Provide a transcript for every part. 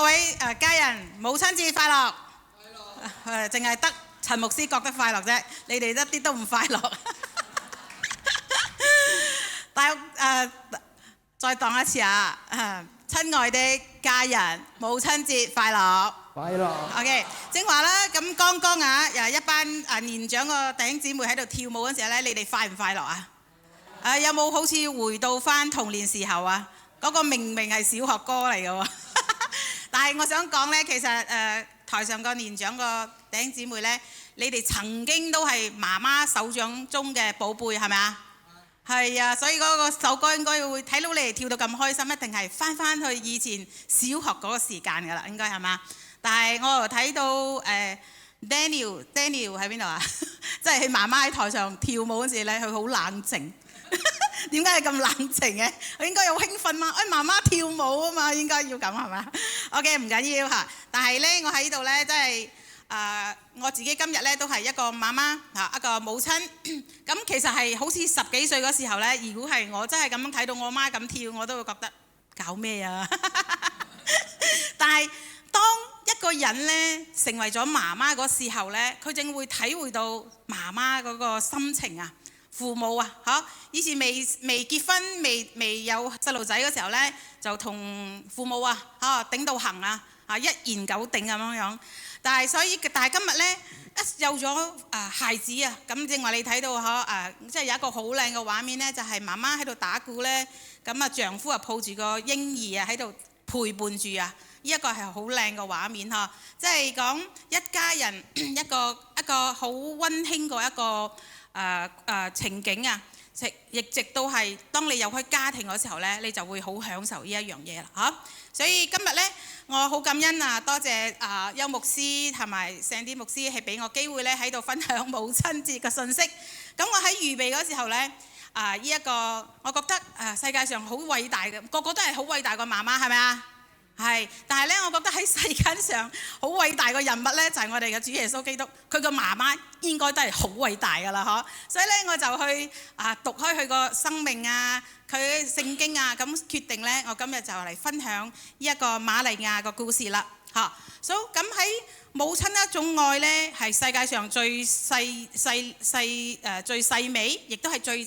各位家人，母親節快樂！快樂！淨係得陳牧師覺得快樂啫，你哋一啲都唔快樂。但再講一次啊，親愛的家人，母親節快樂！快樂。OK， 正話啦，咁剛剛一班年長個弟兄姊妹喺度跳舞嗰時候咧，你哋快唔快樂啊？有冇好似回到翻童年時候啊？嗰個明明係小學歌嚟嘅喎，但係我想講咧，其實台上個年長個弟兄姊妹咧，你哋曾經都係媽媽手掌中嘅寶貝，係咪啊？係啊，所以嗰個首歌應該會睇到你哋跳到咁開心，一定係翻去以前小學嗰個時間㗎啦，應該係嘛？但係我又睇到Daniel 喺邊度啊？即係佢媽媽喺台上跳舞嗰時咧，佢好冷靜。點解係咁冷靜嘅？佢應該有興奮嘛？媽媽跳舞啊嘛，應該要咁係嘛 ？OK， 唔緊要嚇。但係咧，我喺度咧，真係我自己今日咧都係一個媽媽嚇，一個母親。咁其實係好似10幾歲嗰時候咧，如果係我真係咁樣睇到我媽咁跳，我都會覺得搞咩啊？但係當一個人咧成為咗媽媽嗰時候咧，佢正會體會到媽媽嗰個心情啊。父母啊，以前未結婚、未有細路仔嗰時候咧，就同父母啊，頂到行啊，一言九鼎咁樣。但係今日咧，一有咗孩子啊，咁正話你睇到即係有一個好靚嘅畫面咧，就係媽媽喺度打鼓咧，咁丈夫啊抱住個嬰兒啊喺度陪伴住啊，呢一個係好靚嘅畫面呵，即係講一家人一個好溫馨嘅一個。情景啊，亦直到係當你有開家庭嗰時候咧，你就會好享受呢一樣嘢啦嚇。所以今日咧，我好感恩啊，多謝邱牧師同埋聖啲牧師係俾我機會咧喺度分享母親節嘅信息。咁我喺預備嗰時候咧，呢一個我覺得世界上好偉大嘅，個個都係好偉大個媽媽，係咪啊？係，但係咧，我覺得喺世間上好偉大嘅人物咧，就係我哋嘅主耶穌基督。佢個媽媽應該都係好偉大㗎啦，嗬！所以咧，我就去讀開佢個生命啊，佢聖經啊，咁決定咧，我今日就嚟分享呢一個瑪利亞個故事啦，嚇！咁喺母親一種愛咧，係世界上最最細微，亦都係最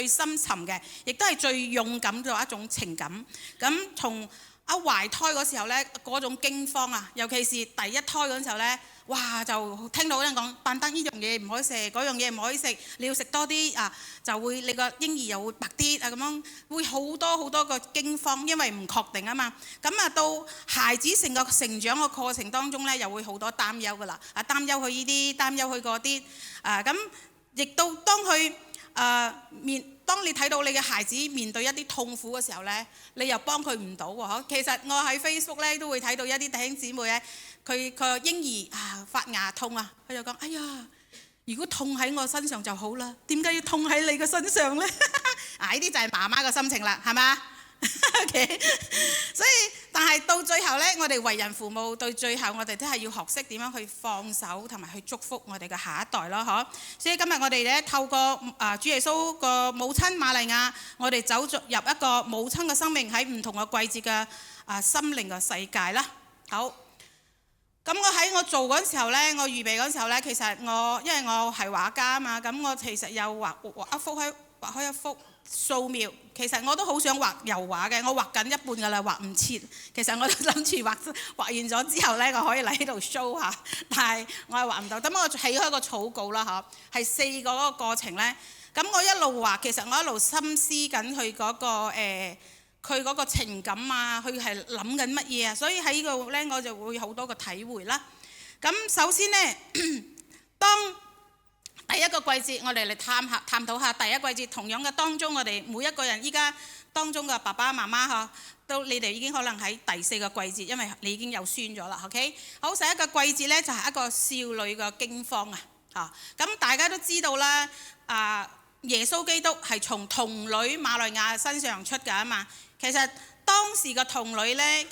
深沉嘅，亦都係最勇敢嘅一種情感。咁從懷胎嗰時候咧，嗰種驚慌啊，尤其是第一胎嗰時候咧，哇就聽到人講，但得呢樣嘢唔可以食，嗰樣嘢唔可以食，你要食多啲啊，就會你個嬰兒又會白啲啊，咁樣會好多個驚慌，因為唔確定啊嘛。咁到孩子成個成長嘅過程當中咧，又會好多擔憂噶啦，擔憂佢呢啲，擔憂佢嗰啲，咁亦到當佢當你睇到你嘅孩子面對一啲痛苦嘅時候咧，你又幫佢唔到喎。其實我喺 Facebook 咧都會睇到一啲弟兄姊妹咧，佢個嬰兒發牙痛啊，佢就講：哎呀，如果痛喺我身上就好啦，點解要痛喺你嘅身上咧？呢啲就係媽媽嘅心情啦，係嘛？Okay. 所以，但係到最後咧，我哋為人父母，到最後我哋都係要學識點樣去放手同埋去祝福我哋嘅下一代咯，嗬。所以今日我哋咧透過主耶穌個母親瑪利亞，我哋走入一個母親嘅生命喺唔同嘅季節嘅心靈嘅世界啦。好，咁我喺我做嗰陣時候咧，我預備嗰陣時候咧，其實因為我係畫家啊嘛，咁我其實又畫開一幅素描，其實我都好想畫油畫嘅，我畫緊一半㗎啦，畫唔切。其實我都諗住畫完咗之後咧，我可以嚟呢度 show 下，但係我係畫唔到。咁我起開個草稿啦，嗬，係4個嗰個過程咧。咁我一路畫，其實我一路心思緊佢嗰個佢嗰個情感啊，佢係諗緊乜嘢啊？所以喺呢度咧，我就會好多個體會啦。咁首先咧，當第一個季節，我哋嚟探討下第一季節。同樣嘅當中，我哋每一個人依家當中嘅爸爸媽媽都你哋已經可能喺第4個季節，因為你已經有孫咗啦。OK， 好，第一個季節咧就係一個少女嘅驚慌啊！咁大家都知道啦，耶穌基督係從童女瑪利亞身上出㗎啊嘛。其實當時嘅童女咧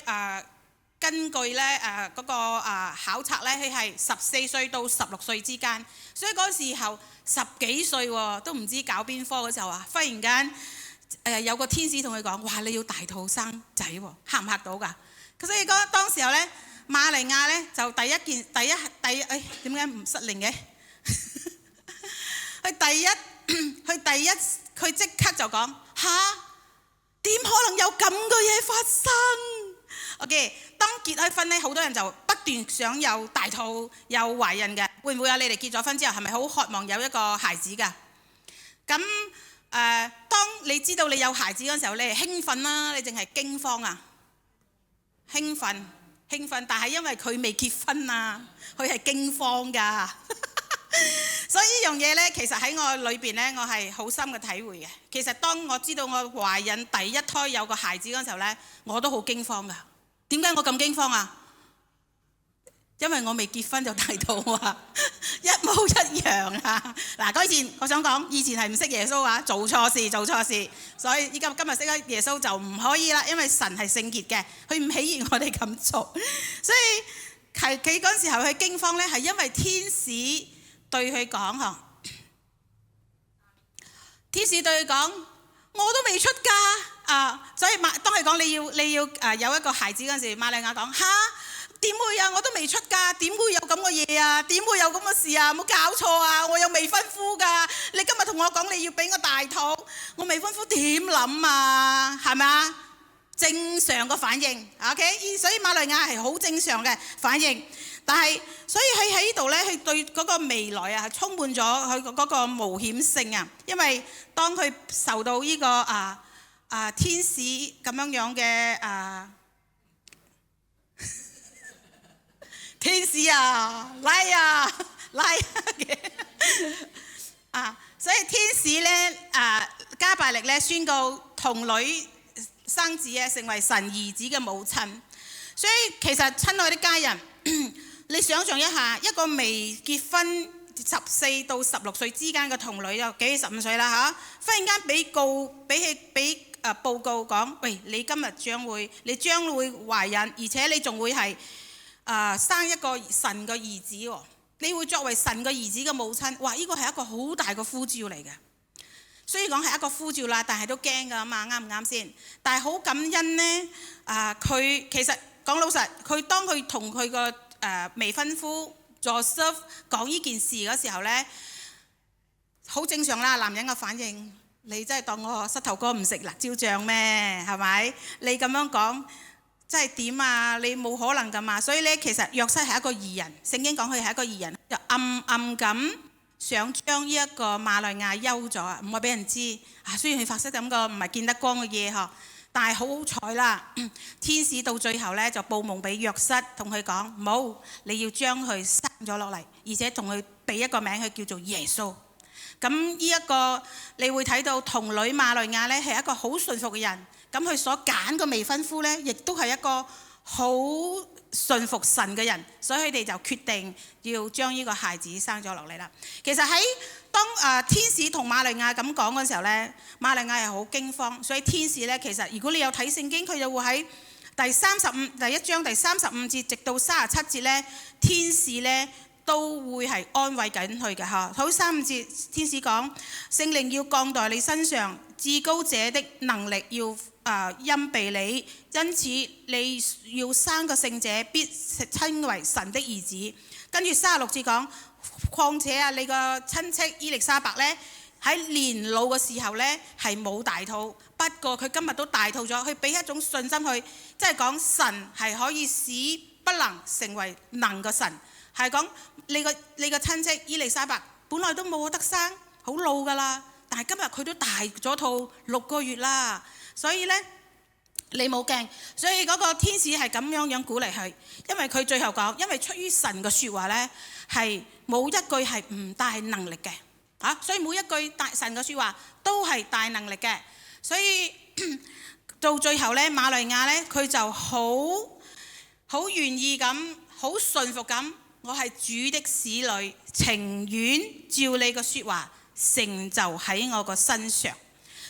根據咧嗰個考察咧，佢係14歲到16歲之間，所以嗰時候10幾歲喎，都唔知搞邊科嘅時候忽然間有個天使同佢講：哇，你要大肚生仔喎，嚇唔嚇到㗎？所以當時候咧，瑪利亞咧就點解唔失靈嘅？佢即刻就講：嚇，點可能有咁嘅嘢發生？OK， 當結咗婚咧，好多人就不斷想有大肚、有懷孕嘅。會唔會啊？你哋結咗婚之後係咪好渴望有一個孩子㗎？咁當你知道你有孩子嗰陣時候，你係興奮啦，你淨係驚慌啊？興奮，但係因為佢未結婚啊，佢係驚慌㗎。所以呢樣嘢呢，其實喺我裏邊呢，我係好深嘅體會嘅。其實當我知道我懷孕第一胎有個孩子嗰陣時候呢，我都好驚慌㗎。點解我咁驚慌啊？因為我未結婚就大肚啊，一模一樣啊！嗱，嗰以前我想講，以前係唔識耶穌啊，做錯事，所以今日識咗耶穌就唔可以啦，因為神係聖潔嘅，佢唔喜悅我哋咁做。所以佢嗰陣時候佢驚慌呢，係因為天使對佢講嗬，天使對佢講：我都未出嫁所以當佢講你要有一個孩子嗰陣時，瑪利亞講：嚇，點會啊？我都未出嫁，點會有咁嘅嘢啊？點會有咁嘅事啊？冇搞錯啊！我有未婚夫㗎，你今日同我講你要俾我大肚，我未婚夫點諗啊？係咪啊？正常嘅反應 ，OK， 所以瑪利亞係好正常嘅反應。但係，所以佢喺呢度咧，佢對嗰個未來啊，係充滿咗佢嗰個冒險性啊。因為當佢受到呢個天使咁樣嘅天使拉嘅所以天使咧加百列咧宣告童女生子啊，成為神兒子嘅母親。所以其實親愛的家人，你想象一下，一個未結婚14到16歲之間嘅童女，有幾15歲啦嚇，忽然間俾報告講：喂，你今日將會懷孕，而且你仲會係生一個神嘅兒子喎，你會作為神嘅兒子嘅母親。哇！呢個係一個好大嘅呼召嚟嘅。雖然講係一個呼召啦，但係都驚㗎嘛，啱唔啱先？但係好感恩呢，佢其實講老實，佢當佢同佢個未婚夫 Joseph 講呢件事嗰時候呢，好正常啦，男人嘅反應，你真係當我膝頭哥唔食辣椒醬咩？係咪？你咁樣講，真係點啊？你冇可能㗎嘛。所以呢，其實約瑟係一個義人，聖經講佢係一個義人，就暗暗咁想將呢一個瑪利亞休咗啊，唔可以俾人知啊。雖然佢發生咁個唔係見得光嘅嘢嗬，但係好彩啦，天使到最後咧就報夢俾約瑟，同佢講冇，你要將佢生咗落嚟，而且同佢俾一個名，佢叫做耶穌。咁呢一個你會睇到童女瑪利亞咧係一個好順服嘅人，咁佢所揀個未婚夫咧，亦都係一個好順服神嘅人，所以佢哋就決定要將呢個孩子生咗落嚟啦。其實喺當天使同瑪利亞咁講嗰時候咧，瑪利亞係好驚慌，所以天使咧其實如果你有睇聖經，佢就會喺第一章第35節直到37節咧，天使咧都會係安慰緊佢嘅嚇。好，35節天使講：聖靈要降在你身上，至高者的能力要蔭庇你，因此你要生個聖者，必稱為神的兒子。跟住36節講：況且啊，你個親戚伊麗莎白呢，喺年老嘅時候呢，係冇大肚，不過佢今日都大肚咗。佢俾一種信心佢，即係講神係可以使不能成為能嘅神，係講你個親戚伊麗莎白本來都冇得生，好老㗎啦，但係今日佢都大咗肚6個月啦。所以呢，你冇驚，所以嗰個天使係咁樣鼓勵佢，因為佢最後講，因為出於神嘅説話呢，係冇一句係唔帶能力嘅所以每一句神嘅説話都係帶能力嘅。所以到最後呢，瑪利亞呢，佢就好願意咁，好順服咁，我係主的使女，情願照你嘅説話成就喺我個身上。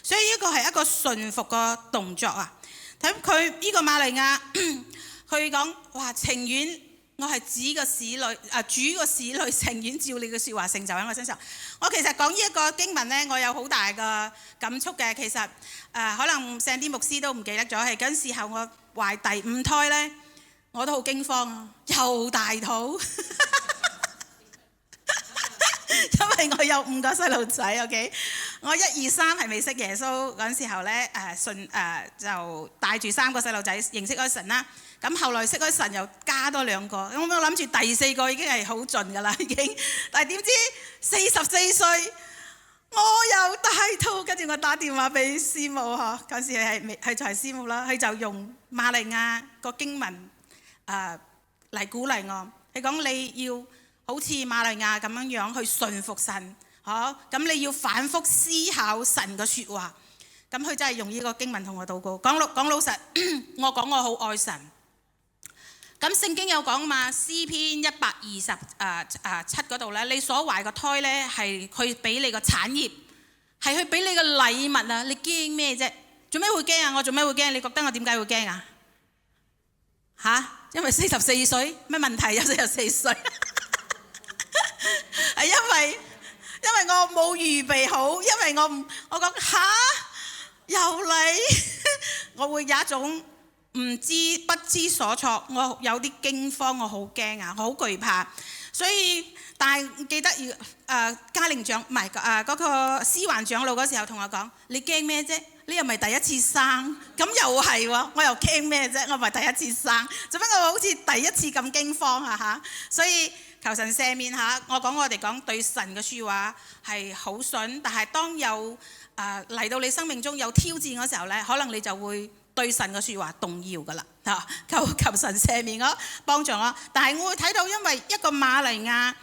所以呢個係一個順服嘅動作啊！睇佢呢個瑪利亞，佢講哇，情願我係主個使女情願照你嘅説話成就喺我身上。我其實講呢一個經文呢，我有好大嘅感觸嘅。其實可能成啲牧師都唔記得咗，係嗰陣時候我懷第5胎呢，我都好驚慌啊，又大肚，因為我有5個細路仔。OK， 我1、2、3係未識耶穌嗰陣時候呢，就帶住3個細路仔認識咗神啦。咁後來識咗神又加多2個，咁我諗住第4個已經係好盡㗎啦，已經。但係點知44歲我又大肚，跟住我打電話俾師母嗬，嗰時係就係師母啦，佢就用瑪利亞個經文嚟鼓勵我。佢講你要好似瑪利亞咁樣去順服神，咁你要反覆思考神嘅説話。咁佢真係用呢個經文同我禱告。講老實，我講我好愛神。咁聖經有講嘛，詩篇127嗰度咧，你所懷個胎咧係佢俾你個產業，係佢俾你個禮物啊！你驚咩啫？做咩會驚啊？我做咩會驚？你覺得我點解會驚啊？因為44歲咩問題？有44歲係因為我冇預備好，因為我講又嚟，我會有一種不知所措，我有啲驚慌，我好驚啊，好懼怕。所以但係記得嘉玲長唔係嗰個思環長老嗰時候同我講：你驚咩啫？你又唔係第一次生，咁又係喎，我又驚咩啫？我唔係第一次生，做乜我好似第一次咁驚慌啊？所以求神赦免下，我哋講對神嘅説話係好順，但係當有嚟到你生命中有挑戰嗰時候呢，可能你就會對神嘅説話動搖噶啦。求神赦免我，幫助我。但係我會睇到，因為一個瑪利亞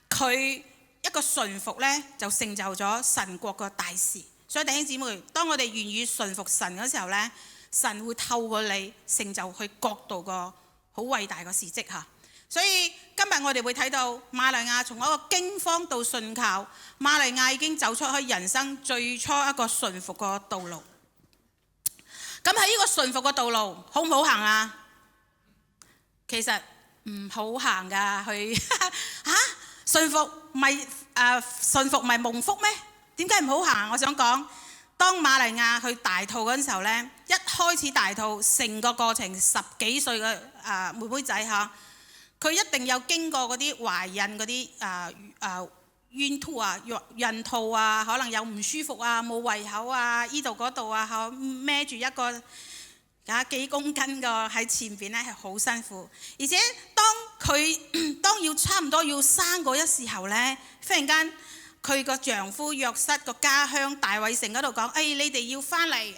佢一個順服呢，就成就咗神國嘅大事。所以弟兄姊妹，當我哋願意順服神嗰時候呢，神會透過你成就佢國度個好偉大嘅事蹟嚇。所以今日我哋會睇到瑪利亞從一個驚慌到信靠，瑪利亞已經走出去人生最初一個順服個道路。咁喺呢個順服嘅道路好唔好行啊？其實唔好行噶，佢順服咪蒙福咩？點解唔好行？我想講，當瑪利亞去大肚嗰陣時候呢，一開始大肚成個過程10幾歲嘅妹妹仔嚇，佢一定有經過嗰啲懷孕嗰啲孕吐啊、孕吐啊，可能有唔舒服啊、冇胃口啊、依度嗰度啊，孭住一個幾公斤個喺前邊咧，係好辛苦。而且當要差唔多要生嗰一時候咧，忽然間佢個丈夫約瑟個家鄉大衛城嗰度講：你哋要翻嚟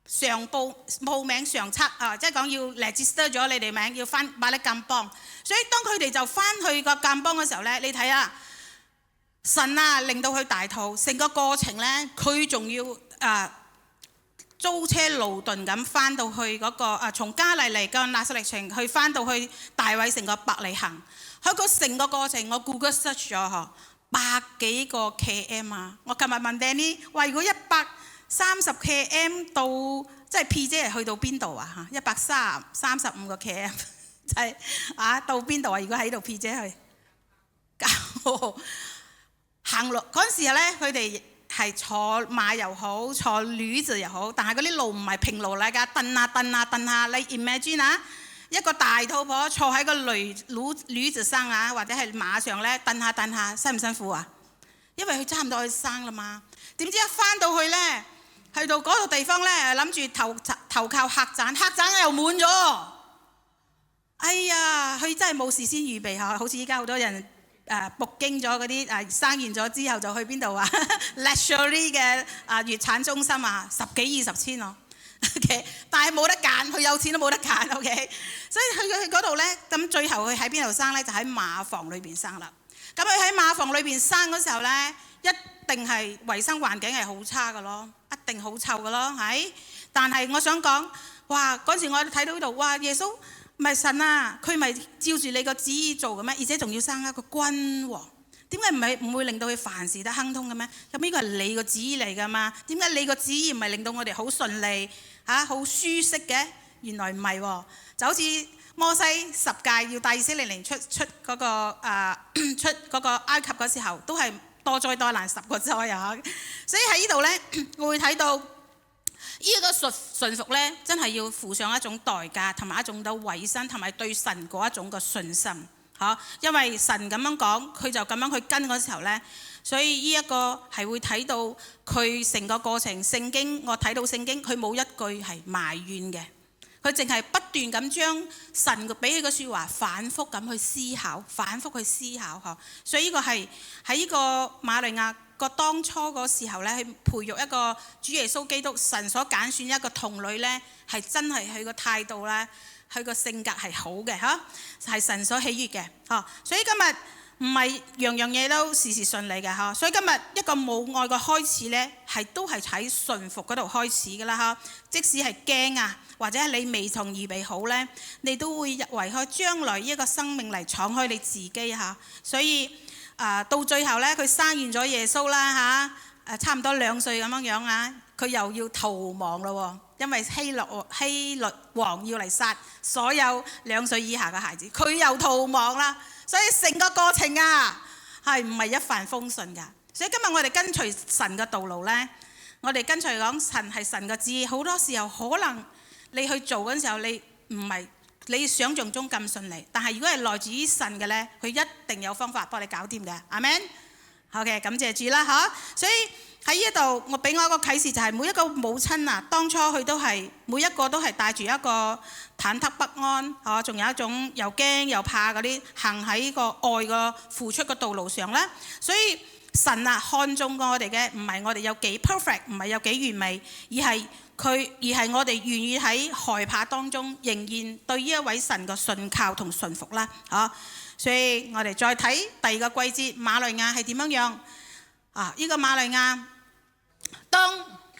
上報名上冊即係講要 register 咗你哋名，要翻馬力甘邦。所以當佢哋就翻去個甘邦嘅時候咧，你睇下神令到佢大肚，成個過程咧，佢仲要租車勞頓咁翻到去嗰個從加利利個拿撒勒城去翻到去大衛城個伯利恆。佢個成個過程我 Google search 咗100幾個 km 啊！我琴日問 Danny 話：如果130 km 到即係 PJ 係去到邊度啊？135個 km 就係到邊度啊？如果喺度 PJ 去行路嗰陣時咧，佢哋係坐馬又好，坐驢子又好，但係嗰啲路唔係平路嚟㗎，蹬下。你 imagine 一個大肚婆坐喺個驢子上或者係馬上咧，蹬下，辛唔辛苦啊？因為佢差唔多去生啦嘛。點知一翻到去咧，去到嗰個地方咧，諗住投靠客棧又滿咗。哎呀，佢真係冇事先預備下，好似依家好多人北京咗嗰啲生完咗之後就去邊度啊 luxury 嘅月產中心10幾20千咯。OK， 但係冇得揀，佢有錢都冇得揀。OK， 所以去嗰度咧，咁最後佢喺邊度生咧？就喺馬房裏邊生啦。咁佢喺馬房裏邊生嗰時候咧，一定係衞生環境係好差嘅咯，一定好臭嘅咯，係。但係我想講，哇！嗰時我睇到呢度，哇！耶穌咪神啊，佢咪照住你個旨意做嘅咩？而且仲要生一個君王，點解唔會令到佢凡事都亨通嘅咩？咁呢個係你個旨意嚟㗎嘛？點解你個旨意唔係令到我哋好順利好舒適嘅？原來唔係喎，就好似摩西10誡要帶以色列人出嗰個埃及嗰時候，都係多災多難10個災啊！所以喺呢度呢，我會睇到呢個順服呢，真係要付上一種代價，同埋一種嘅委身，同埋對神嗰一種嘅信心嚇。因為神咁樣講，佢就咁樣去跟嗰時候呢。所以呢一個係會睇到佢成個過程，聖經我睇到聖經，佢冇一句係埋怨嘅，佢淨係不斷咁將神俾佢嘅説話反覆咁去思考，反覆去思考呵。所以呢個係喺呢個瑪利亞個當初嗰時候咧，去培育一個主耶穌基督神所揀選一個童女咧，係真係佢個態度咧，佢個性格係好嘅嚇，係神所喜悅嘅呵。所以今日唔係樣樣嘢都事事順利嘅嚇，所以今日一個母愛嘅開始呢，都係喺順服嗰度開始嘅啦嚇。即使係驚啊，或者係你未同預備好呢，你都會為開將來呢一個生命嚟敞開你自己嚇。所以到最後呢，佢生完咗耶穌啦嚇，差唔多2歲咁樣啊，佢又要逃亡咯喎，因為希律王要嚟殺所有2歲以下嘅孩子，佢又逃亡啦。所以成個過程啊，係唔係一帆風順㗎？所以今日我哋跟隨神嘅道路呢，我哋跟隨講神係神嘅旨意，好多時候可能你去做嗰陣時候，你唔係你想象中咁順利，但係如果係來自於神嘅呢，佢一定有方法幫你搞掂嘅。阿們。OK， 感謝主啦嚇。所以喺呢度，我俾我一個啟示就係每一個母親啊，當初佢都係每一個都係帶住一個忐忑不安，仲有一種又驚又怕嗰啲行喺個愛個付出嘅道路上咧。所以神啊，看中過我哋嘅唔係我哋有幾 perfect， 唔係有幾完美，而係我哋願意喺害怕當中仍然對呢一位神嘅信靠同順服啦嚇。所以我哋再睇第二個季節，瑪利亞係點樣啊？呢個瑪利亞當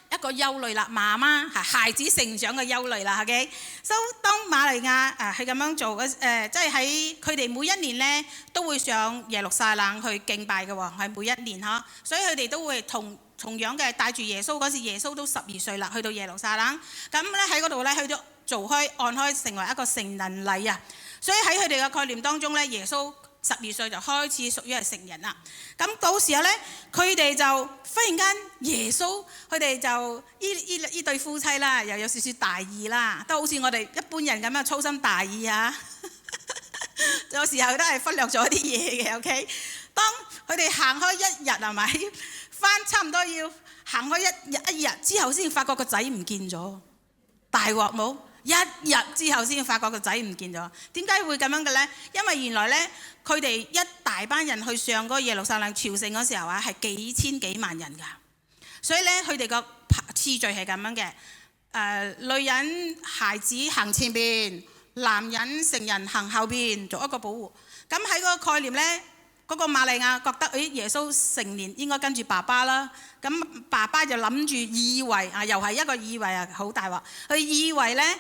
一個憂慮啦，媽媽孩子成長嘅憂慮啦，OK。所以當瑪利亞係咁樣做嘅，即係喺佢哋每一年咧都會上耶路撒冷去敬拜嘅喎，係每一年嚇。所以佢哋都會同樣嘅帶住耶穌嗰時，耶穌都12歲啦，去到耶路撒冷，咁咧喺嗰度咧去到做開按開成為一個成人禮啊。所以喺佢哋嘅概念當中咧，耶穌12歲就開始屬於係成人啦。咁到時候咧，佢哋就忽然間耶穌，佢哋就呢對夫妻啦，又有少少大意啦，都好似我哋一般人咁樣粗心大意啊。有時候都係忽略咗啲嘢嘅。OK， 當佢哋行開1日係咪？翻差唔多要行開一日之後，先發覺個仔唔見咗，大鑊冇？1日之後先發覺個仔唔見咗。點解會咁樣嘅呢？因為原來呢，佢哋一大班人去上嗰個耶路撒冷朝聖嗰時候啊，係幾千幾萬人㗎。所以呢，佢哋個次序係咁樣嘅。女人孩子行前邊，男人成人行後邊，做一個保護。咁喺嗰個概念呢，嗰個瑪利亞覺得，耶穌成年應該跟住爸爸啦。咁爸爸就諗住以為啊，又係一個以為啊，好大鑊。佢以為咧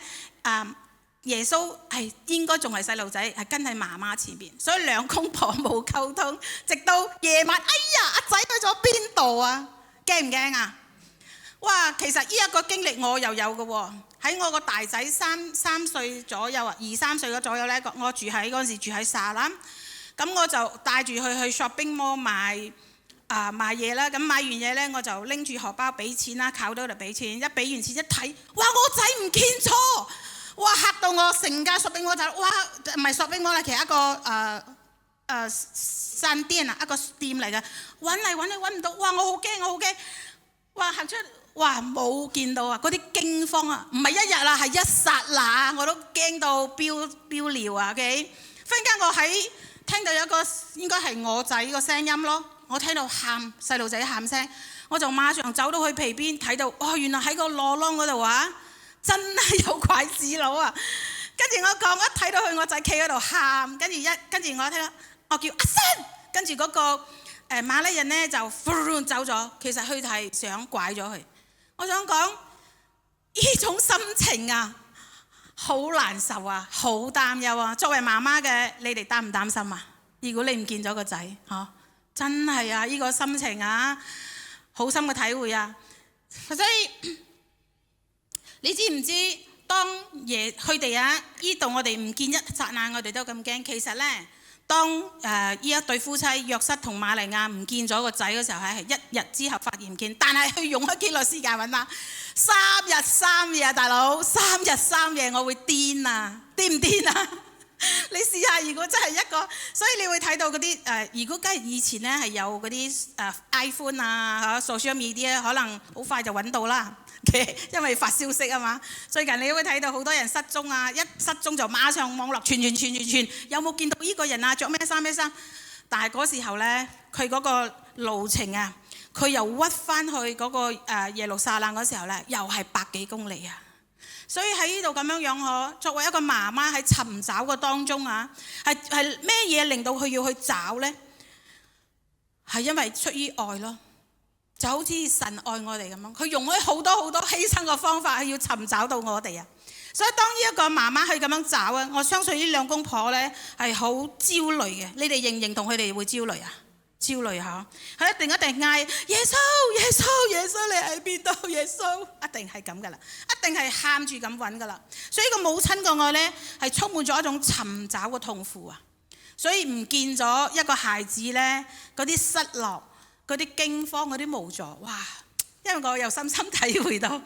耶穌係應該仲係細路仔，係跟喺媽媽前邊，所以兩公婆冇溝通，直到夜晚，哎呀，阿仔去咗邊度啊？驚唔驚啊？哇！其實呢一個經歷我又有嘅喎，喺我個大仔三歲左右啊，2-3歲嗰左右咧，我住喺嗰陣時住喺沙蘭，咁我就帶住佢去 shopping mall 買嘢啦。咁買完嘢咧，我就拎住荷包俾錢啦，靠到度俾錢。一俾完錢一睇，哇！我仔唔見咗，哇！嚇到我成架 shopping mall就哇，唔係 shopping mall啦，其實一個商店啊，一個店嚟嘅，揾嚟揾去揾唔到，哇！我好驚，哇！行出哇冇見到啊！嗰啲驚慌啊，唔係1日啦，係一剎那，我都驚到飆尿啊！OK， 忽然間我喺聽到有一個應該係我仔個聲音咯，我聽到喊細路仔喊聲，我就馬上走到去皮邊睇到，哦，原來喺個籮窿嗰度啊，真係有拐子佬啊！跟住我講，一睇到佢我仔企喺度喊，跟住我聽到我叫阿生，跟住嗰個馬來人咧就走咗，其實佢係想拐咗佢。我想講呢種心情啊，好難受啊，好擔憂啊。作為媽媽嘅，你哋擔唔擔心啊？如果你唔見咗個仔，真係啊，呢個心情啊，好深嘅體會啊。所以你知唔知當佢哋呢度我哋唔見一剎那，我哋都咁驚。其實呢，當呢一對夫妻約瑟同瑪利亞唔見咗個仔嘅時候，係一日之後發現唔見，但係佢用咗幾耐時間揾啦？3日3夜啊，大佬，3日3夜，我會癲啊！癲唔癲啊？你試下，如果真係一個，所以你會睇到嗰啲如果梗係以前咧係有嗰啲iPhone 啊、social media，可能好快就揾到啦。因為發消息啊嘛。最近你會睇到好多人失蹤啊，一失蹤就馬上網絡傳，有冇見到呢個人啊？着咩衫？但係嗰時候咧，佢嗰個路程啊，佢又屈翻去嗰個耶路撒冷嗰時候咧，又係100幾公里啊。所以喺呢度咁樣樣作為一個媽媽喺尋找嘅當中啊，係咩嘢令到佢要去找呢？係因為出於愛咯，就好似神愛我哋咁樣，佢用咗好多犧牲嘅方法，係要尋找到我哋啊。所以當呢一個媽媽去咁樣找啊，我相信呢兩公婆呢係好焦慮嘅。你哋認唔認同佢哋會焦慮啊？焦慮下，佢一定嗌耶穌，你喺邊度？耶穌，一定係咁噶啦，一定係喊住咁揾噶啦。所以個母親個愛呢，係充滿咗一種尋找嘅痛苦啊。所以唔見咗一個孩子呢，嗰啲失落、嗰啲驚慌、嗰啲無助，哇！因為我又深深體會到，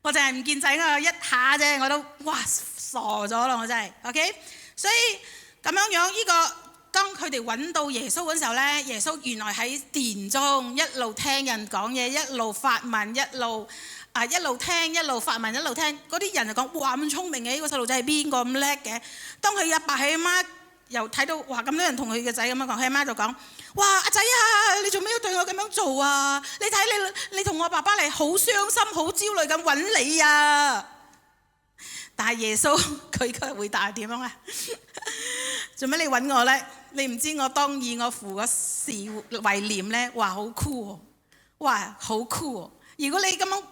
我淨係唔見仔我一下啫，我都哇傻咗啦，我真係 OK。所以咁樣呢個。當佢哋揾到耶穌嗰時候呢，耶穌原來喺殿中一路聽人講嘢，一路發問，一路聽，一路發問，一路聽。嗰啲人就講：哇，咁聰明嘅呢個細路仔係邊個咁叻嘅？當佢阿爸佢阿媽又睇到哇咁多人同佢嘅仔咁樣講，佢阿媽就講：哇，阿仔啊，你做咩要對我咁樣做啊？你睇你同我爸爸嚟好傷心、好焦慮咁揾你啊！但係耶穌佢嘅回答係點樣啊？做咩你揾我呢？你唔知我當以我父個事為念呢？哇好酷喎！哇好酷喎！如果你咁樣，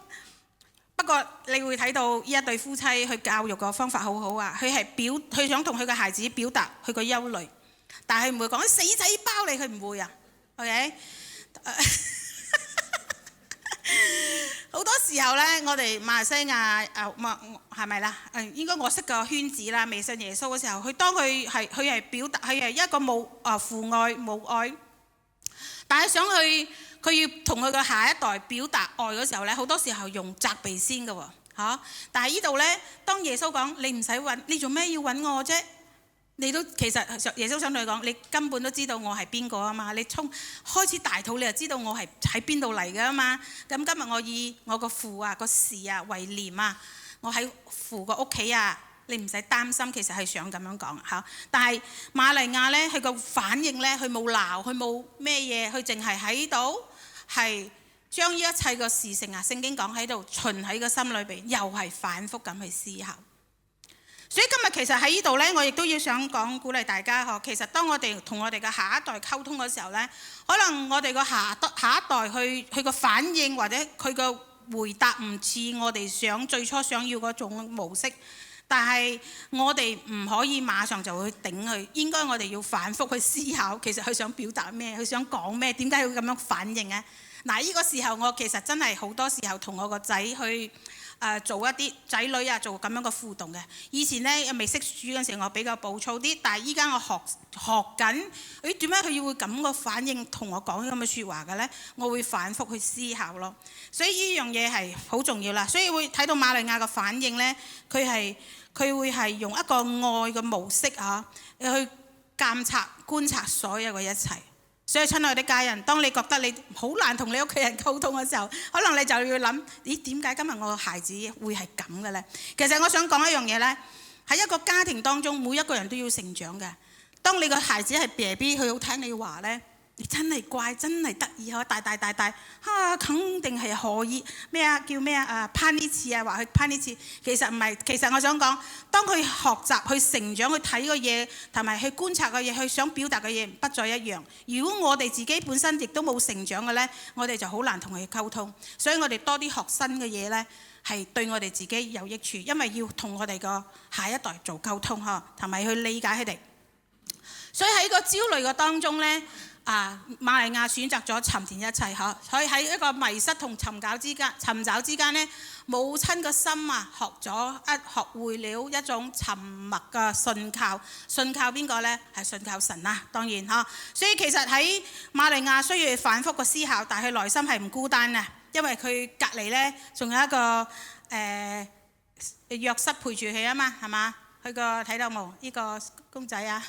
不過你會睇到呢一對夫妻去教育個方法好好啊！佢想同佢個孩子表達佢個憂慮，但係佢唔會講死仔包你，佢唔會啊。OK， 好多時候呢，我哋馬來西亞係咪啦？應該我識個圈子啦，未信耶穌嘅時候，佢係表達，佢係一個冇父愛母愛，但係想佢要同佢嘅下一代表達愛嗰時候呢，好多時候用責備先嘅喎嚇。但係呢度呢，當耶穌講你唔使揾，你做咩要揾我啫？你都其實耶穌想對佢講，你根本都知道我係邊個啊嘛！你開始大肚，你就知道我係喺邊度嚟嘅啊嘛！咁今日我以我個父啊個事啊為念啊，我喺父個屋企啊，你唔使擔心。其實係想咁樣講嚇。但係瑪利亞呢，佢個反應呢，佢冇鬧，佢冇咩嘢，佢淨係喺度係將呢一切個事情啊，聖經講喺度存喺個心裏邊，又係反覆咁去思考。所以今日其實喺呢度呢，我亦都要想講鼓勵大家。其實當我哋同我哋嘅下一代溝通嘅時候呢，可能我哋個下一代佢個反應或者佢個回答唔似我哋最初想要嗰種模式，但係我哋唔可以馬上就去頂佢，應該我哋要反覆去思考，其實佢想表達咩，佢想講咩，點解要咁樣反應呢？嗱，呢個時候我其實真係好多時候同我個仔去做一啲仔女啊，做咁樣嘅互動嘅。以前呢，未識煮嗰陣時，我比較暴躁啲，但係依家我學緊，點解佢要會咁個反應同我講咁嘅説話嘅呢？我會反覆去思考咯。所以呢樣嘢係好重要啦。所以會睇到瑪利亞嘅反應呢，佢會係用一個愛嘅模式啊，去監察觀察所有嘅一切。所以親愛的家人，當你覺得你好難同你屋企人溝通嘅時候，可能你就要諗：咦，點解今日我個孩子會係咁嘅呢？其實我想講一樣嘢呢，喺一個家庭當中，每一個人都要成長嘅。當你個孩子係 BB，佢好聽你話呢，你真係乖，真係得意，大肯定係可以咩啊？叫咩啊？攀呢次啊，話佢攀呢次，其實唔係。其實我想講，當佢學習、去成長、去睇個嘢，同埋去觀察個嘢，去想表達嘅嘢不再一樣。如果我哋自己本身亦都冇成長嘅呢，我哋就好難同佢溝通。所以我哋多啲學新嘅嘢呢，係對我哋自己有益處，因為要同我哋個下一代做溝通，同埋去理解佢哋。所以喺個焦慮嘅當中呢，瑪利亞選擇咗沉澱一切嗬，所以喺一個迷失同尋找之間呢，母親嘅心學會了一種沉默嘅信靠。信靠邊個呢？係信靠神啦，當然嗬。所以其實喺瑪利亞需要反覆嘅思考，但係佢內心係唔孤單嘅，因為佢隔離呢仲有一個約瑟陪住佢啊嘛，係嘛？佢個睇到冇？呢個公仔啊，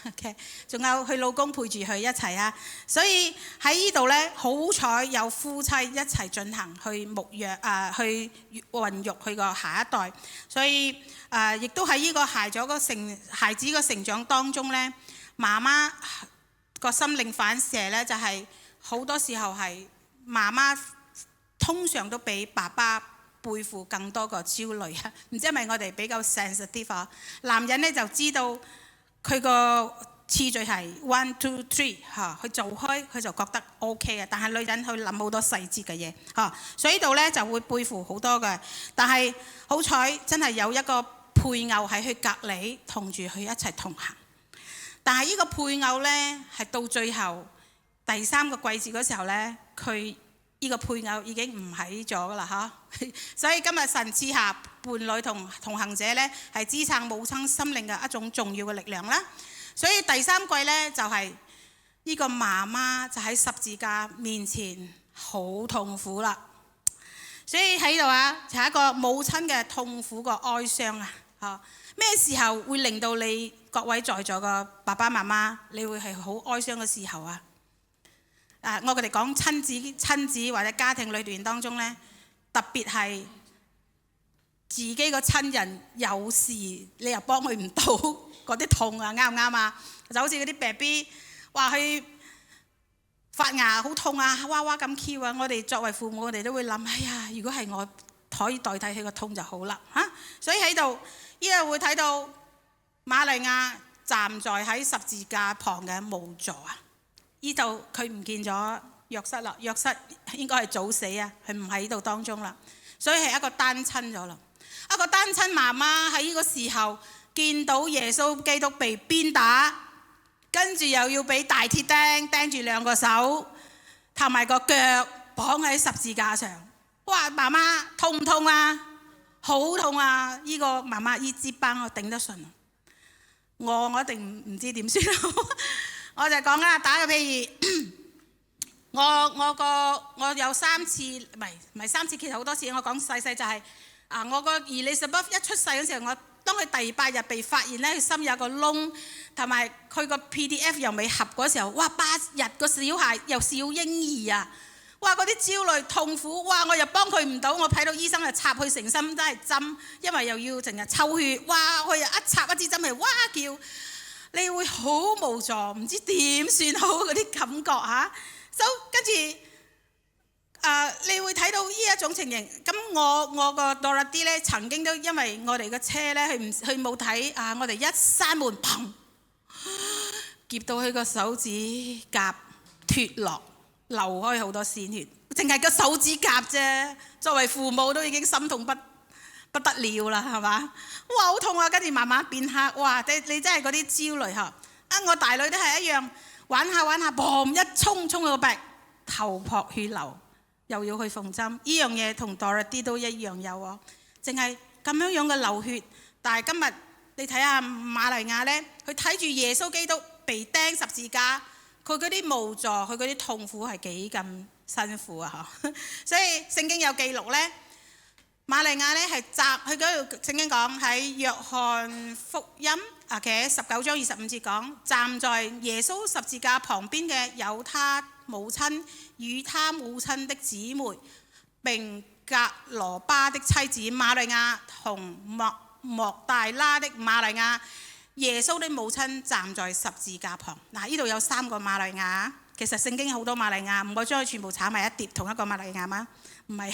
仲有佢老公陪住佢一齊啊，所以喺呢度呢，好彩有夫妻一齊進行去牧養去孕育佢個下一代，所以亦都喺呢個孩子嘅成長當中呢，媽媽個心靈反射呢，就係好多時候係媽媽通常都比爸爸背負更多個焦慮啊！唔知係咪我哋比較 sensitive 啊？男人咧就知道佢個次序係 one two three 嚇，佢做開佢就覺得 OK 嘅。但係女人去諗好多細節嘅嘢嚇，所以呢度咧就會背負好多嘅。但係好彩真係有一個配偶喺佢隔離同住佢一齊同行。但係呢個配偶咧係到最後第3個季節嗰時候咧，佢呢個配偶已經唔喺咗啦嚇，所以今日神賜下伴侶同行者咧，係支撐母親心靈嘅一種重要嘅力量啦。所以第3季咧就係呢個媽媽就喺十字架面前好痛苦啦。所以喺度就係一個母親嘅痛苦個哀傷啊嚇。咩時候會令到你各位在座嘅爸爸媽媽，你會係好哀傷嘅時候啊？我哋講親子或者家庭裏邊當中呢，特別係自己個親人有事，你又幫佢唔到嗰啲痛啊，啱唔啱啊？就好似嗰啲 BB 話佢發牙好痛啊，哇哇咁 Q 啊！我哋作為父母，我哋都會諗：哎呀，如果係我可以代替佢個痛就好啦嚇。所以喺度呢度會睇到瑪利亞站在喺十字架旁嘅無助啊！呢度佢唔見咗約瑟啦，約瑟應該係早死啊，佢唔喺度當中啦，所以係一個單親咗啦。一個單親媽媽喺呢個時候見到耶穌基督被鞭打，跟住又要俾大鐵釘住2個手，同埋個腳綁喺十字架上。哇！媽媽痛唔痛啊？好痛啊！呢個媽媽呢支棒我頂得順，我一定唔知點算。我就講啦，打個譬如，我有3次，唔係3次，其實好多次。我講細就係我個Elizabeth一出世嗰時候，我當佢第8日被發現咧，佢心有個窿，同埋佢個 PDF 又未合嗰時候，哇！8日個小孩又小嬰兒啊，哇！嗰啲焦慮痛苦，哇！我又幫佢唔到，我睇到醫生就插佢成身都係針，因為又要成日抽血，哇！佢又一插一支針係哇叫。你會好無助，唔知點算好嗰啲感覺嚇。跟住你會睇到呢一種情形。咁我個 Dorothy 咧，曾經都因為我哋個車咧，佢冇睇我哋一閂門，砰，夾到佢個手指甲脫落，流開好多鮮血。淨係個手指甲啫，作為父母都已經心痛不得了啦，係嘛？哇，好痛啊！跟住慢慢變黑，哇！你真係嗰啲焦慮嚇。我大女都係一樣，玩下，嘣一衝去個壁，頭破血流，又要去縫針。呢樣嘢同 Dorothy 都一樣有喎，淨係咁樣嘅流血。但係今日你睇下瑪利亞呢，佢睇住耶穌基督被釘十字架，佢嗰啲無助，佢嗰啲痛苦係幾咁辛苦啊！所以聖經有記錄呢。瑪利亞咧係佢嗰度聖經講喺約翰福音嘅19章25節講，站在耶穌十字架旁邊嘅有他母親與他母親的姊妹，並格羅巴的妻子瑪利亞同莫大拉的瑪利亞。耶穌的母親站在十字架旁。嗱，呢度有3個瑪利亞。其實聖經有好多瑪利亞，唔好將佢全部炒埋一碟，同一個瑪利亞嗎？唔係。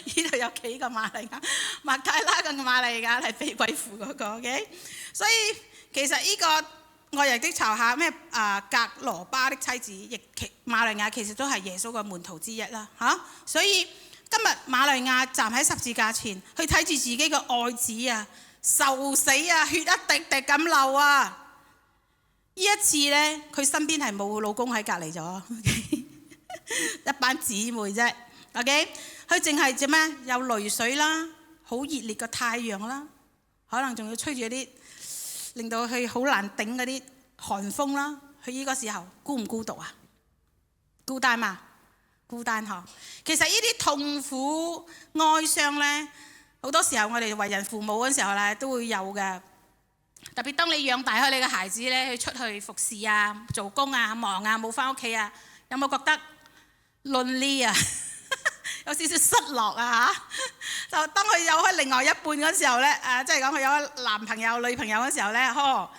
呢度有幾個瑪利亞，麥太拉嘅瑪利亞係被鬼附嗰個嘅，所以其實呢個我亦都查下咩格羅巴的妻子，亦瑪利亞其實都係耶穌嘅門徒之一啦嚇。所以今日瑪利亞站喺十字架前，去睇住自己嘅愛子啊受死啊，血一滴滴咁流啊，呢一次呢，佢身邊係冇老公喺隔離咗，一班姊妹啫。OK， 佢淨係做咩？有淚水啦，好熱烈嘅太陽啦，可能仲要吹住啲令到佢好難頂嗰啲寒風啦。佢呢個時候孤唔孤獨啊？孤單嘛？孤單嗬。其實呢啲痛苦哀傷呢，好多時候我哋為人父母嗰時候呢都會有嘅。特別當你養大開你嘅孩子呢，去出去服侍啊、做工啊、忙啊、冇返屋企啊，有冇覺得lonely啊？有少少失落啊嚇！就當佢有開另外一半嗰時候呢，即係講佢有開男朋友、女朋友嗰時候呢，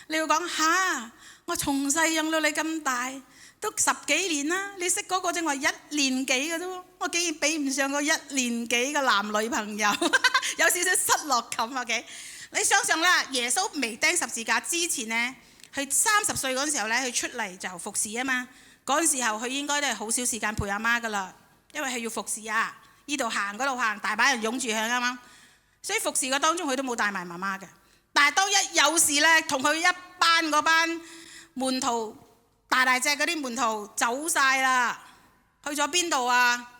你要講嚇，我從細養到你咁大，都10幾年啦，你識嗰個正話1年幾嘅啫，我竟然比唔上個1年幾嘅男女朋友，有少少失落感啊嘅。你想象啦，耶穌未釘十字架之前呢，佢30歲嗰陣時候呢，佢出嚟就服侍啊嘛。嗰陣時候佢應該都係好少時間陪阿媽噶啦，因為佢要服侍啊，呢度行嗰度行，大把人擁住佢啱啱。所以服侍嘅當中佢都冇帶埋媽媽嘅。但係當一有事呢，同佢嗰班門徒大隻嗰啲門徒走晒啦，去咗邊度啊？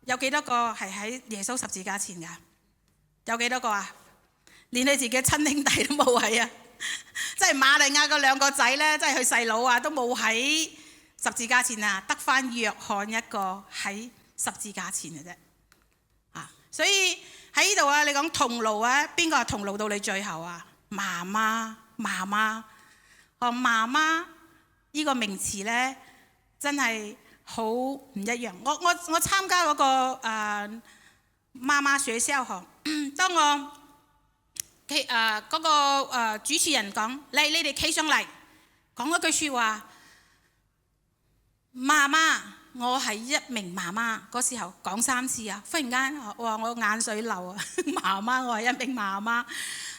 有幾多個係喺耶穌十字架前㗎？有幾多個啊？連你自己親兄弟都冇喺啊！即係瑪利亞嗰2個仔呢，即係佢細佬啊，都冇喺十字架前啊，得返約翰一個喺十字架前嘅啫。所以喺呢度啊，你講同勞啊，邊個係同勞到你最後啊？媽媽呢個名詞呢，真係好唔一樣。我參加嗰個媽媽學校嗬，當我嗰個主持人講，你哋企上嚟講一句説話，媽媽，我係一名媽媽。嗰時候講3次啊，忽然間我眼水流啊！媽媽，我係一名媽媽。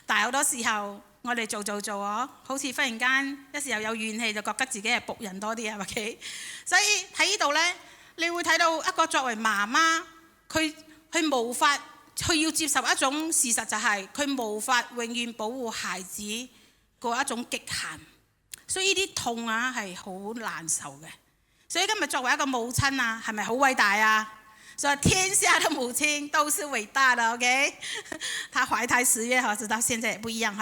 但係好多時候我哋做啊，好似忽然間一時候有怨氣，就覺得自己係僕人多啲係咪？所以喺呢度呢，你會睇到一個作為媽媽，佢無法。佢要接受一種事實，就係佢無法永遠保護孩子嗰一種極限，所以呢啲痛啊係好難受嘅。所以今日作為一個母親啊，係咪好偉大啊？所以天下的母親都是偉大的 ，OK？ 他懷胎10月，直到現在也不一樣。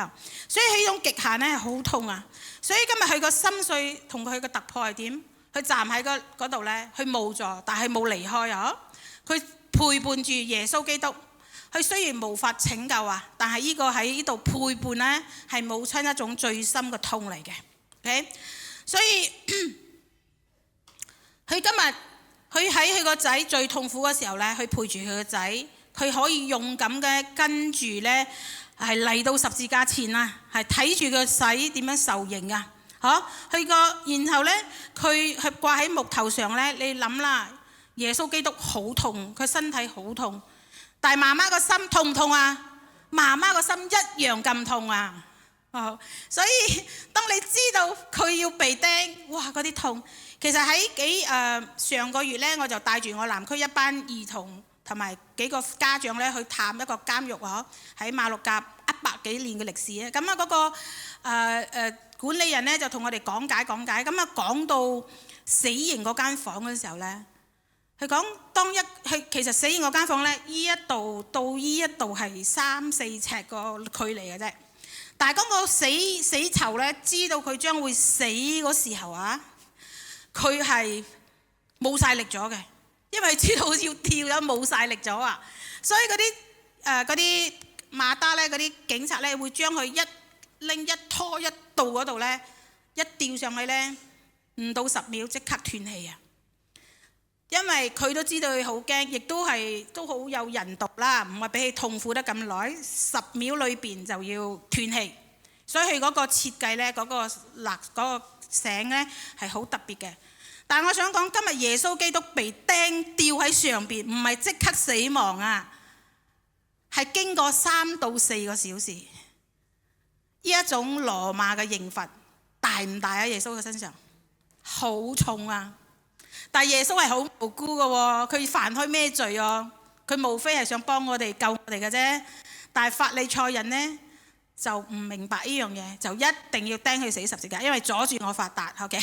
所以呢種極限咧係好痛啊！所以今日佢個心碎同佢個突破係點？佢站喺嗰度咧，佢無助，但係冇離開啊！佢陪伴住耶穌基督。佢雖然無法拯救啊，但係呢個喺呢度陪伴呢，係母親一種最深嘅痛嚟嘅。OK， 所以佢今日佢喺佢個仔最痛苦嘅時候呢，佢陪住佢個仔，佢可以勇敢嘅跟住呢，係嚟到十字架前啊，係睇住個仔點樣受刑啊。然後呢，佢掛喺木頭上呢，你諗啦，耶穌基督好痛，佢身體好痛。但係媽媽個心痛唔痛啊？媽媽個心一樣咁痛啊！所以當你知道佢要被釘，哇嗰啲痛。其實喺上個月呢，我就帶住我南區一班兒童同埋幾個家長呢去探一個監獄喺馬六甲100幾年嘅歷史啊。咁啊嗰個管理人呢就同我哋講解，咁啊講到死刑嗰間房嘅時候呢。佢講其實死刑嗰間房咧，呢一度到呢一度係3-4尺個距離嘅啫。但係嗰個死囚咧，知道佢將會死嗰時候啊，佢係冇晒力咗嘅，因為知道要跳咗冇晒力咗啊。所以嗰啲馬達咧，嗰啲警察咧會將佢一拖一到嗰度咧，一吊上去咧，5到10秒即刻斷氣啊！因為佢都知道佢好驚，亦都好有人道啦，唔係俾佢痛苦得咁耐，10秒裏邊就要斷氣。所以佢嗰個設計呢，嗰個繩呢係好特別嘅。但係我想講，今日耶穌基督被釘吊喺上邊，唔係即刻死亡啊，係經過3到4個小時。呢一種羅馬嘅刑罰大唔大喺耶穌嘅身上？好重啊！但係耶穌係好無辜嘅喎，佢犯開咩罪啊？佢無非係想幫我哋救我哋嘅啫。但係法利賽人呢，就唔明白呢樣嘢，就一定要釘佢死十字架，因為阻住我發達。OK，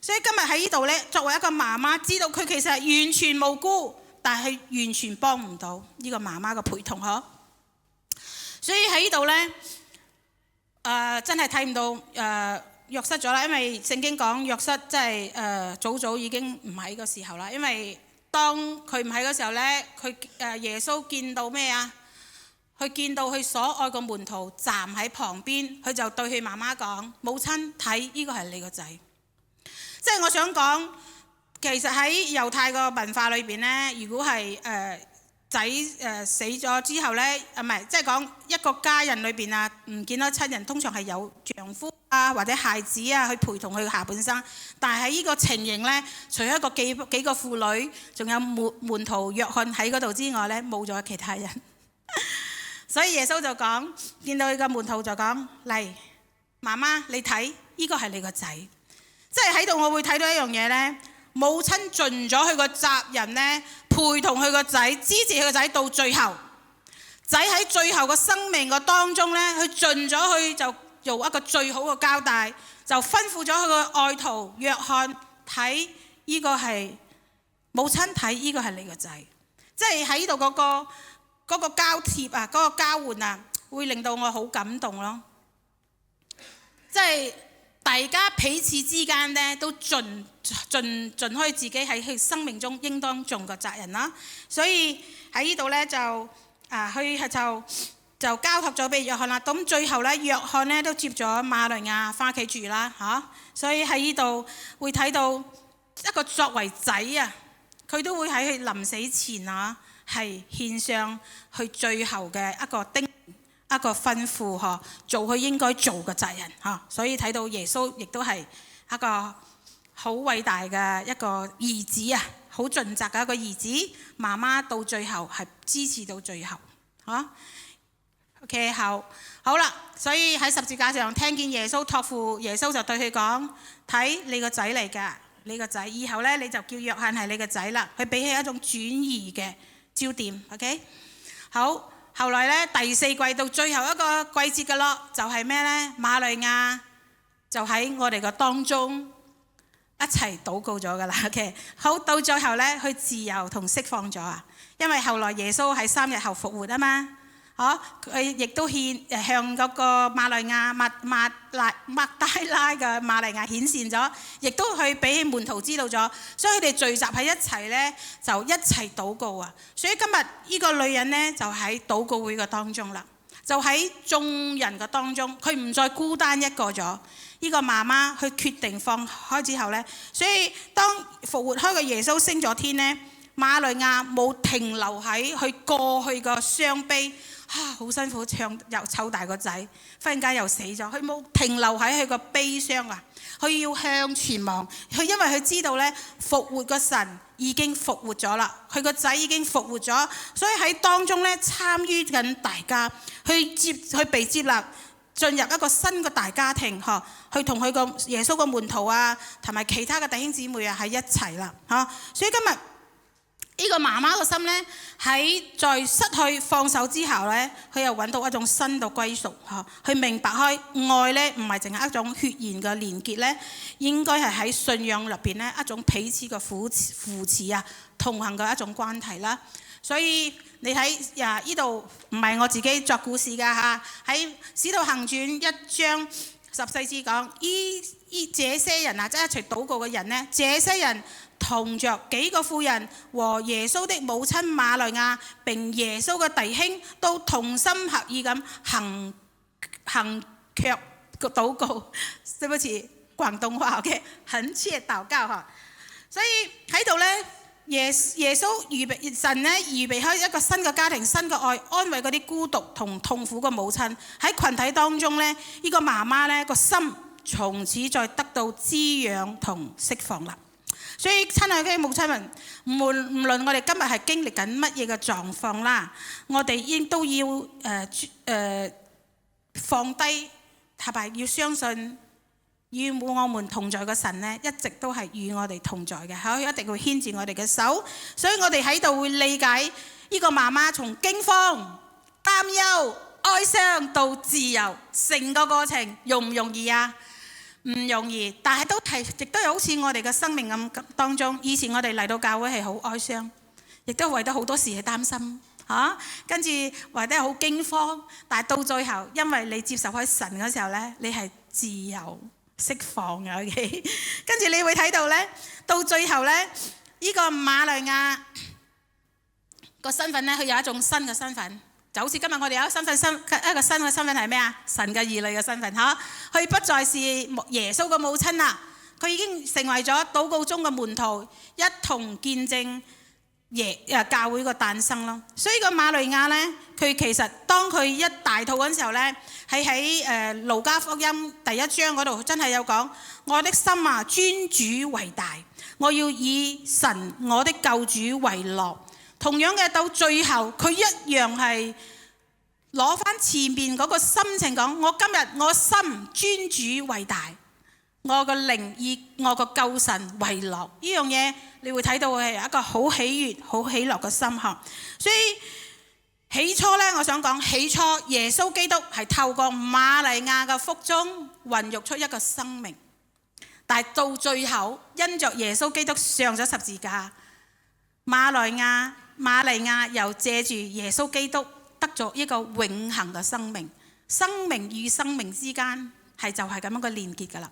所以今日喺呢度呢，作為一個媽媽，知道佢其實係完全無辜，但係完全幫唔到呢個媽媽嘅陪同嗬。所以喺呢度呢，真係睇唔到約瑟咗啦，因為聖經講約瑟真係早早已經唔喺個時候啦。因為當佢唔喺嗰時候呢，佢耶穌見到咩啊？佢見到佢所愛個門徒站喺旁邊，佢就對佢媽媽講：母親，睇呢個係你個仔。即係我想講，其實喺猶太個文化裏邊呢，如果係仔死咗之後呢，唔係即係講一個家人裏邊啊，唔見到親人，通常係有丈夫啊或者孩子啊去陪同佢下半生。但係喺呢個情形呢，除咗一個幾個婦女，仲有門徒約翰喺嗰度之外呢，冇咗其他人。所以耶穌就講，見到佢個門徒就講：嚟，媽媽你睇，呢個係你個仔。即係喺度我會睇到一樣嘢呢，母親盡咗佢個責任呢，陪同佢個仔，支持佢個仔到最後。仔喺最後個生命個當中呢，佢盡咗去就做一個最好嘅交代，就吩咐咗佢個愛徒約翰睇，呢個係母親睇，呢個係你個仔。即係喺度嗰個交貼啊，嗰個交換啊，會令到我好感動咯。即係大家彼此之間呢，都盡開自己喺佢生命中應當盡嘅責任啦。所以喺呢度呢，佢就交託咗俾約翰啦。咁最後呢，約翰呢都接咗瑪利亞翻屋企住啦嚇。所以喺呢度會睇到一個作為仔啊，佢都會喺佢臨死前啊，係獻上佢最後嘅一個一個吩咐嗬，做佢應該做嘅責任嗬。所以睇到耶穌亦都係一個好偉大嘅一個兒子啊，好盡責嘅一個兒子。媽媽到最後係支持到最後嚇。OK， 好啦，所以喺十字架上聽見耶穌託付，耶穌就對佢講：睇你個仔嚟㗎，你個仔以後呢，你就叫約翰係你個仔啦。佢俾佢一種轉移嘅焦點。OK， 好。後來呢，第四季到最後一個季節嘅咯，就係咩呢？瑪利亞就喺我哋嘅當中一齊禱告咗噶啦。OK， 好，到最後呢，佢自由同釋放咗啊，因為後來耶穌喺3日後復活啊嘛。佢亦都向嗰個瑪利亞麥達拉嘅瑪利亞顯現咗，亦都去俾門徒知道咗，所以佢哋聚集喺一齊呢，就一齊禱告啊。所以今日呢個女人呢，就喺禱告會嘅當中啦，就喺眾人嘅當中，佢唔再孤單一個咗。呢個媽媽佢決定放開之後呢，所以當復活開嘅耶穌升咗天呢，瑪利亞冇停留喺佢過去嘅傷悲。好辛苦，又湊大個仔，忽然間又死咗。佢冇停留喺佢個悲傷啊，佢要向前望。佢因為佢知道呢，復活個神已經復活咗啦，佢個仔已經復活咗，所以喺當中呢，參與緊大家去被接納，進入一個新嘅大家庭嗬，去同佢個耶穌個門徒啊，同埋其他嘅弟兄姊妹啊喺一齊啦嚇。所以今日呢個媽媽個心呢，在失去放手之後呢，佢又揾到一種新嘅歸屬嚇。佢明白開愛呢，唔係淨係一種血緣嘅連結呢，應該係喺信仰入邊呢，一種彼此嘅扶持啊，同行嘅一種關係啦。所以你睇呢度唔係我自己作故事㗎嚇，喺使徒行傳1章14節講，這些人啊，即係一齊禱告嘅人呢，這些人同着幾個婦人和耶穌的母親瑪利亞並耶穌嘅弟兄都同心合意咁行卻禱告，對不起，廣東話嘅懇切禱告嚇。所以喺度呢，耶穌神呢預備開一個新嘅家庭、新嘅愛，安慰嗰啲孤獨同痛苦嘅母親。喺群體當中呢，呢個媽媽呢個心從此再得到滋養同釋放啦。所以親愛嘅母親們，無論我哋今日係經歷緊乜嘢嘅狀況啦，我哋應都要放低，係咪要相信與我們同在嘅神呢，一直都係與我哋同在嘅，佢一定會牽住我哋嘅手。所以我哋喺度會理解呢個媽媽從驚慌、擔憂、哀傷到自由，成個過程容唔容易啊？唔容易，但係亦都有好似我哋嘅生命咁當中。以前我哋嚟到教會係好哀傷，亦都為咗好多事去擔心跟住或者好驚慌。但係到最後，因為你接受開神嗰時候呢，你係自由釋放嘅。OK， 跟住你會睇到呢，到最後呢，呢個瑪利亞個身份呢，佢有一種新嘅身份。就好似今日我哋有一個新嘅身份係咩啊？神嘅兒女嘅身份佢不再是耶穌嘅母親啦，佢已經成為咗禱告中嘅門徒，一同見證教會個誕生咯。所以個瑪利亞呢，佢其實當佢一大肚嗰陣時候呢，係喺路加福音第1章嗰度真係有講，我的心啊，尊主為大，我要以神我的救主為樂。同樣嘅，到最後佢一樣係攞翻前面嗰個心情講，我今日我心尊主為大，我個靈以我個救神為樂。呢樣嘢你會睇到係一個好喜悅好喜樂嘅心。所以起初呢，我想講起初耶穌基督係透過瑪利亞嘅腹中孕育出一個生命，但係到最後因着耶穌基督上咗十字架，瑪利亞又借住耶穌基督得咗一個永恆嘅生命，生命與生命之間就係咁樣嘅連結㗎啦。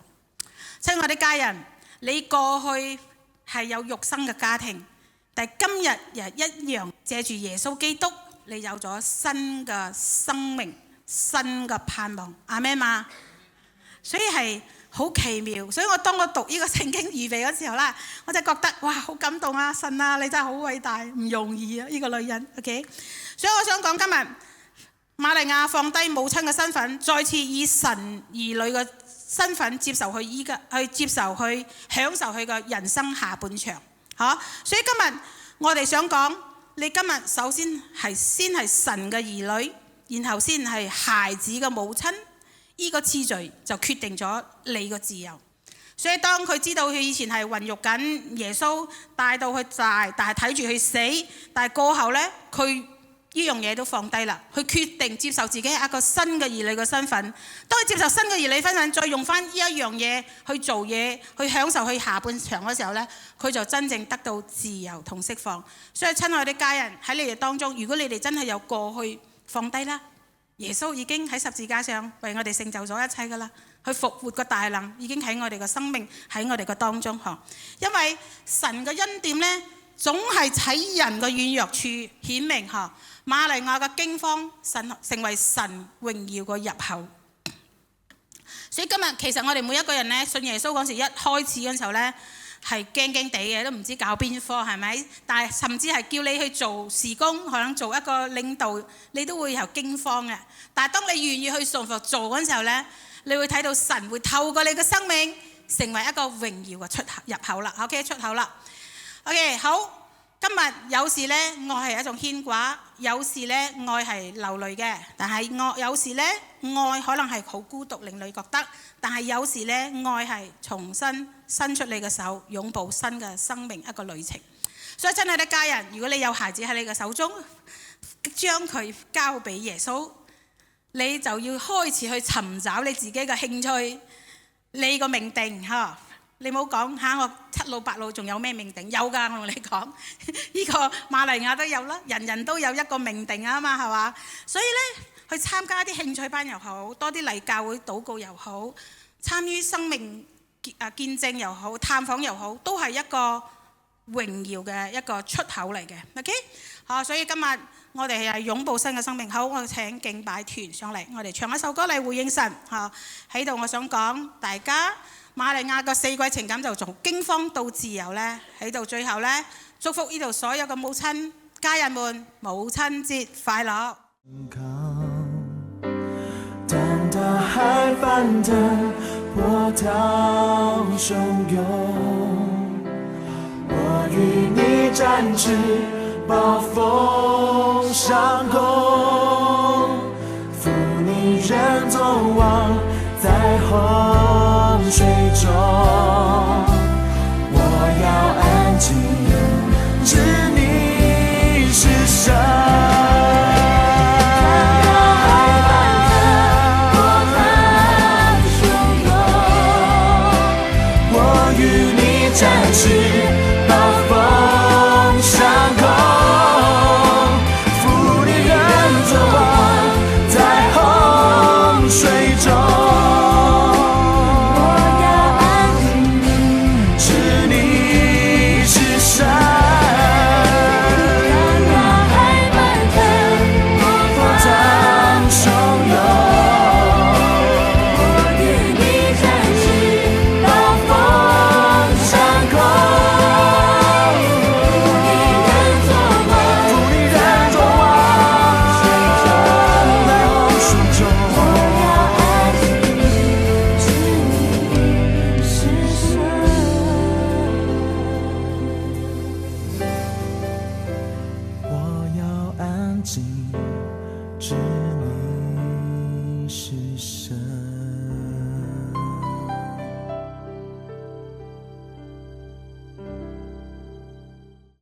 親愛的家人，你過去係有肉身嘅家庭，但係今日又一樣借住耶穌基督，你有咗新嘅生命、新嘅盼望。阿們嘛，所以係好奇妙。所以當我讀呢個聖經預備嗰時候啦，我就覺得哇，好感動啊！神啊，你真係好偉大，唔容易啊！呢個女人 ，OK。所以我想講今日瑪利亞放低母親嘅身份，再次以神兒女嘅身份接受去享受佢嘅人生下半場。所以今日我哋想講，你今日首先先係神嘅兒女，然後先係孩子嘅母親。呢個次序就決定咗你個自由。所以當佢知道佢以前係孕育緊耶穌，帶到佢大，但係睇住佢死，但係過後呢，佢呢樣嘢都放低啦。佢決定接受自己係一個新嘅兒女嘅身份。當佢接受新嘅兒女身份，再用翻呢一樣嘢去做嘢，去享受佢下半場嘅時候呢，佢就真正得到自由同釋放。所以親愛的家人喺你哋當中，如果你哋真係有過去，放低啦。耶穌已經喺十字架上為我哋成就咗一切㗎啦，佢復活嘅大能已經喺我哋嘅生命喺我哋嘅當中。因為神嘅恩典呢，總係喺人嘅軟弱處顯明。瑪利亞嘅驚慌成為神榮耀嘅入口。所以今日其實我哋每一個人呢，信耶穌嗰時一開始嗰時候呢，係驚驚地嘅，都唔知教邊科係咪？但係甚至係叫你去做事工，可能做一個領導，你都會有驚慌嘅。但係當你願意去順服做嗰陣時候呢，你會睇到神會透過你嘅生命成為一個榮耀嘅入口啦。OK， 出口啦。OK， 好。今日有時呢，愛係一種牽掛，有時呢，愛係流淚嘅。但係有時呢，愛可能係好孤獨，令你覺得。但係有時呢，愛係重新伸出你嘅手，擁抱新嘅生命一個旅程。所以親愛的家人，如果你有孩子喺你嘅手中，將佢交俾耶穌，你就要開始去尋找你自己嘅興趣，你個命定嚇。你冇講我七老八老仲有咩命定？有㗎，我同你講，呢個瑪利亞都有啦，人人都有一個命定啊嘛，係嘛？所以呢，去參加啲興趣班又好，多啲嚟教會禱告又好，參與生命見證又好，探訪又好，都係一個榮耀嘅一個出口嚟嘅。OK， 所以今日我哋係擁抱新嘅生命。好，我請敬拜團上嚟，我哋唱一首歌嚟回應神。喺度我想講大家。瑪利亞嘅4季情感就從驚慌到自由呢，喺度最後呢，祝福呢度所有嘅母親家人們，母親節快樂。當大海翻騰，波濤洶湧，我與你展翅，暴風上空，扶你人走往在洪水中，我要安靜，知你